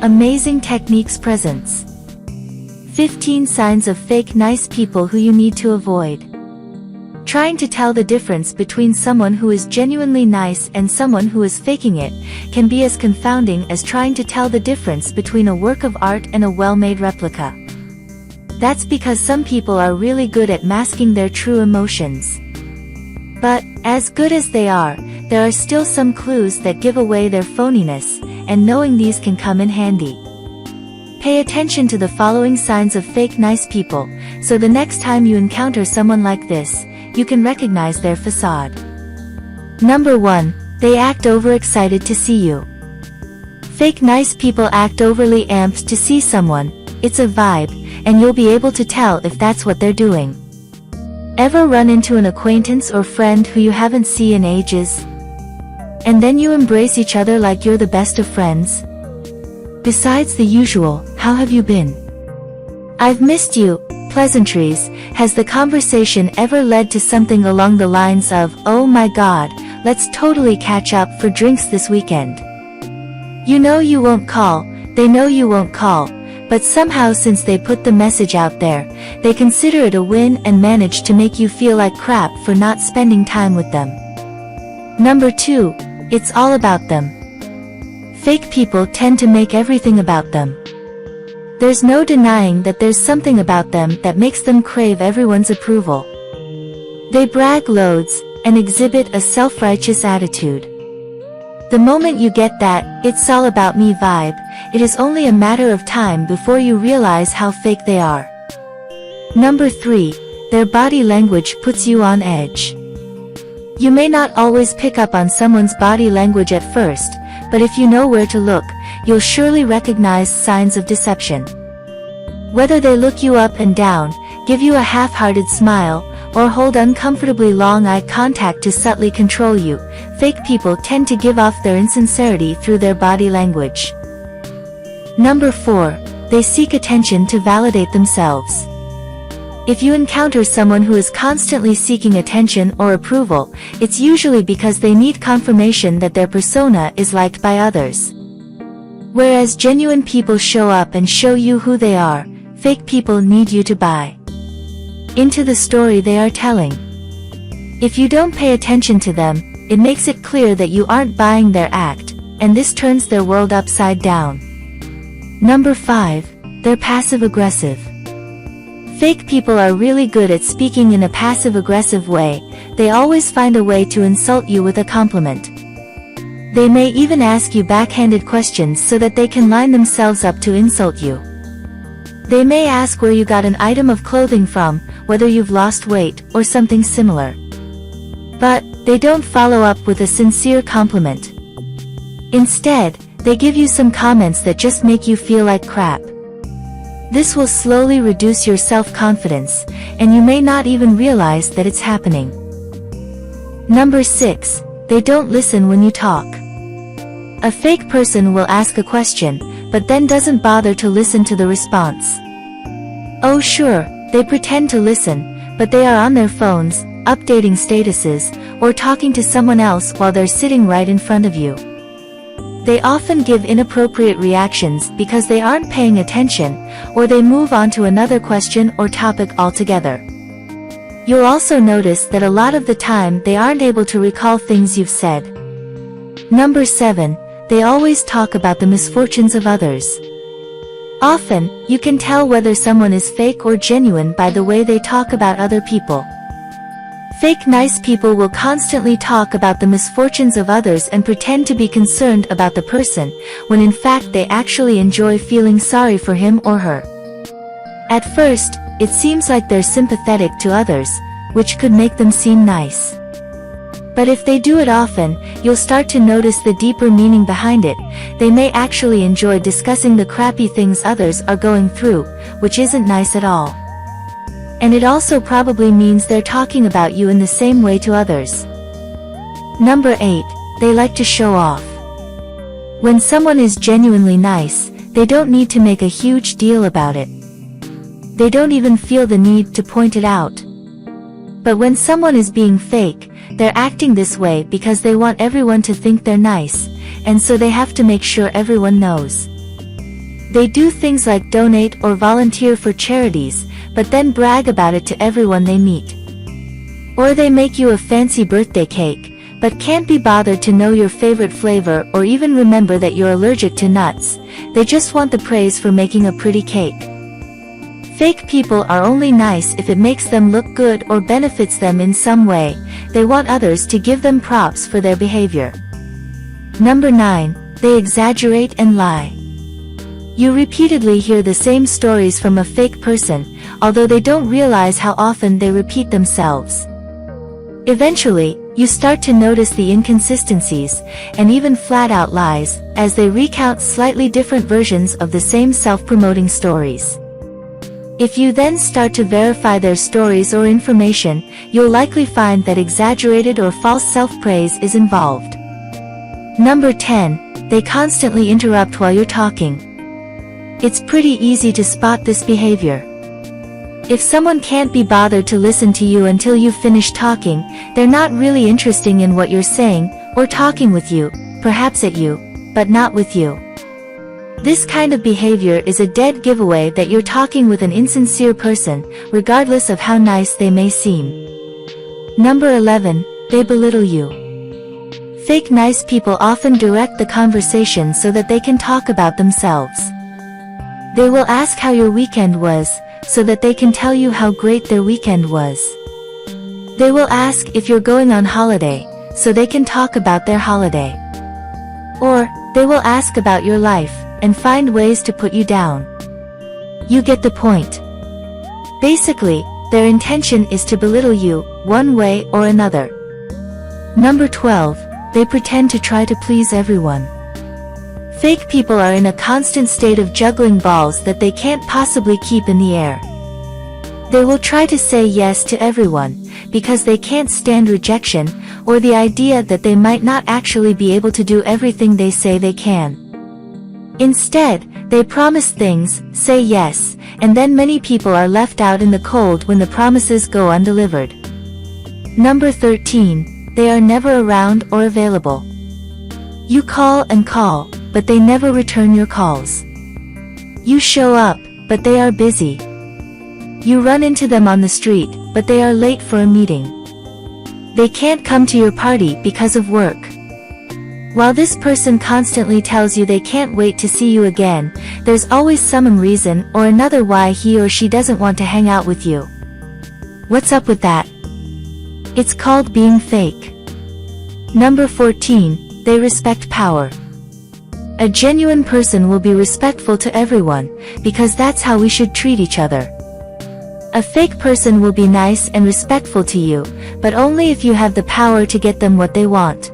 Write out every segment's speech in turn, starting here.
Amazing Techniques presents 15 signs of fake nice people who you need to avoid. Trying to tell the difference between someone who is genuinely nice and someone who is faking it can be as confounding as trying to tell the difference between a work of art and a well-made replica. That's because some people are really good at masking their true emotions. But, as good as they are, there are still some clues that give away their phoniness, and knowing these can come in handy. Pay attention to the following signs of fake nice people, so the next time you encounter someone like this, you can recognize their facade. Number 1. They act overexcited to see you. Fake nice people act overly amped to see someone. It's a vibe, and you'll be able to tell if that's what they're doing. Ever run into an acquaintance or friend who you haven't seen in ages? And then you embrace each other like you're the best of friends? Besides the usual, "How have you been? I've missed you," pleasantries, has the conversation ever led to something along the lines of, "Oh my god, let's totally catch up for drinks this weekend"? You know you won't call, they know you won't call, but somehow since they put the message out there, they consider it a win and manage to make you feel like crap for not spending time with them. Number 2. It's all about them. Fake people tend to make everything about them. There's no denying that there's something about them that makes them crave everyone's approval. They brag loads, and exhibit a self-righteous attitude. The moment you get that "it's all about me" vibe, it is only a matter of time before you realize how fake they are. Number 3. Their body language puts you on edge. You may not always pick up on someone's body language at first, but if you know where to look, you'll surely recognize signs of deception. Whether they look you up and down, give you a half-hearted smile, or hold uncomfortably long eye contact to subtly control you, fake people tend to give off their insincerity through their body language. Number 4. They seek attention to validate themselves. If you encounter someone who is constantly seeking attention or approval, it's usually because they need confirmation that their persona is liked by others. Whereas genuine people show up and show you who they are, fake people need you to buy into the story they are telling. If you don't pay attention to them, it makes it clear that you aren't buying their act, and this turns their world upside down. Number 5. They're passive-aggressive. Fake people are really good at speaking in a passive-aggressive way. They always find a way to insult you with a compliment. They may even ask you backhanded questions so that they can line themselves up to insult you. They may ask where you got an item of clothing from, whether you've lost weight, or something similar. But, they don't follow up with a sincere compliment. Instead, they give you some comments that just make you feel like crap. This will slowly reduce your self-confidence, and you may not even realize that it's happening. Number 6. They don't listen when you talk. A fake person will ask a question, but then doesn't bother to listen to the response. Oh sure, they pretend to listen, but they are on their phones, updating statuses, or talking to someone else while they're sitting right in front of you. They often give inappropriate reactions because they aren't paying attention, or they move on to another question or topic altogether. You'll also notice that a lot of the time they aren't able to recall things you've said. Number 7. They always talk about the misfortunes of others. Often, you can tell whether someone is fake or genuine by the way they talk about other people. Fake nice people will constantly talk about the misfortunes of others and pretend to be concerned about the person, when in fact they actually enjoy feeling sorry for him or her. At first, it seems like they're sympathetic to others, which could make them seem nice. But if they do it often, you'll start to notice the deeper meaning behind it. They may actually enjoy discussing the crappy things others are going through, which isn't nice at all. And it also probably means they're talking about you in the same way to others. Number 8. They like to show off. When someone is genuinely nice, they don't need to make a huge deal about it. They don't even feel the need to point it out. But when someone is being fake, they're acting this way because they want everyone to think they're nice, and so they have to make sure everyone knows. They do things like donate or volunteer for charities, but then brag about it to everyone they meet. Or they make you a fancy birthday cake, but can't be bothered to know your favorite flavor or even remember that you're allergic to nuts. They just want the praise for making a pretty cake. Fake people are only nice if it makes them look good or benefits them in some way. They want others to give them props for their behavior. Number 9. They exaggerate and lie. You repeatedly hear the same stories from a fake person, although they don't realize how often they repeat themselves. Eventually, you start to notice the inconsistencies, and even flat-out lies, as they recount slightly different versions of the same self-promoting stories. If you then start to verify their stories or information, you'll likely find that exaggerated or false self-praise is involved. Number 10. They constantly interrupt while you're talking. It's pretty easy to spot this behavior. If someone can't be bothered to listen to you until you've finished talking, they're not really interested in what you're saying, or talking with you, perhaps at you, but not with you. This kind of behavior is a dead giveaway that you're talking with an insincere person, regardless of how nice they may seem. Number 11. They belittle you. Fake nice people often direct the conversation so that they can talk about themselves. They will ask how your weekend was, so that they can tell you how great their weekend was. They will ask if you're going on holiday, so they can talk about their holiday. Or, they will ask about your life, and find ways to put you down. You get the point. Basically, their intention is to belittle you, one way or another. Number 12. They pretend to try to please everyone. Fake people are in a constant state of juggling balls that they can't possibly keep in the air. They will try to say yes to everyone, because they can't stand rejection, or the idea that they might not actually be able to do everything they say they can. Instead, they promise things, say yes, and then many people are left out in the cold when the promises go undelivered. Number 13. They are never around or available. You call and call, but they never return your calls. You show up, but they are busy. You run into them on the street, but they are late for a meeting. They can't come to your party because of work. While this person constantly tells you they can't wait to see you again, there's always some reason or another why he or she doesn't want to hang out with you. What's up with that? It's called being fake. Number 14. They respect power. A genuine person will be respectful to everyone, because that's how we should treat each other. A fake person will be nice and respectful to you, but only if you have the power to get them what they want.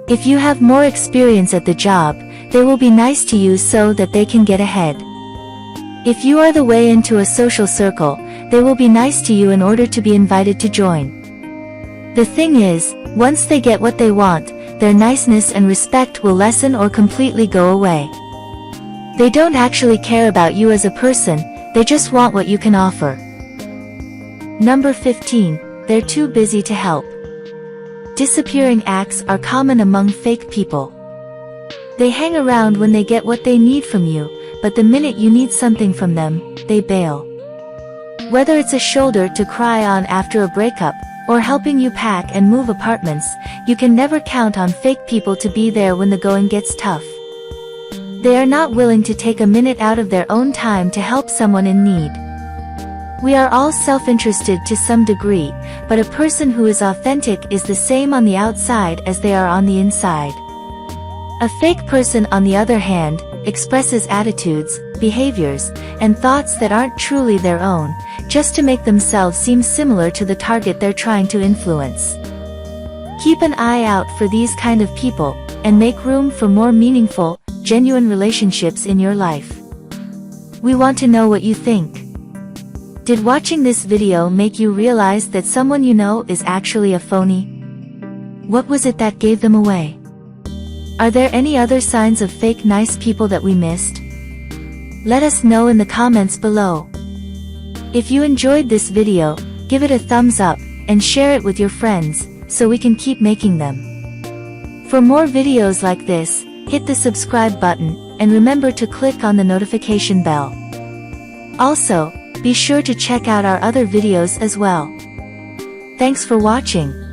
If you have more experience at the job, they will be nice to you so that they can get ahead. If you are the way into a social circle, they will be nice to you in order to be invited to join. The thing is, once they get what they want, their niceness and respect will lessen or completely go away. They don't actually care about you as a person, they just want what you can offer. Number 15. They're too busy to help. Disappearing acts are common among fake people. They hang around when they get what they need from you, but the minute you need something from them, they bail. Whether it's a shoulder to cry on after a breakup, or helping you pack and move apartments, you can never count on fake people to be there when the going gets tough. They are not willing to take a minute out of their own time to help someone in need. We are all self-interested to some degree, but a person who is authentic is the same on the outside as they are on the inside. A fake person, on the other hand, expresses attitudes, behaviors, and thoughts that aren't truly their own, just to make themselves seem similar to the target they're trying to influence. Keep an eye out for these kind of people, and make room for more meaningful, genuine relationships in your life. We want to know what you think. Did watching this video make you realize that someone you know is actually a phony? What was it that gave them away? Are there any other signs of fake nice people that we missed? Let us know in the comments below. If you enjoyed this video, give it a thumbs up, and share it with your friends, so we can keep making them. For more videos like this, Hit the subscribe button, and remember to click on the notification bell. Also, be sure to check out our other videos as well. Thanks for watching.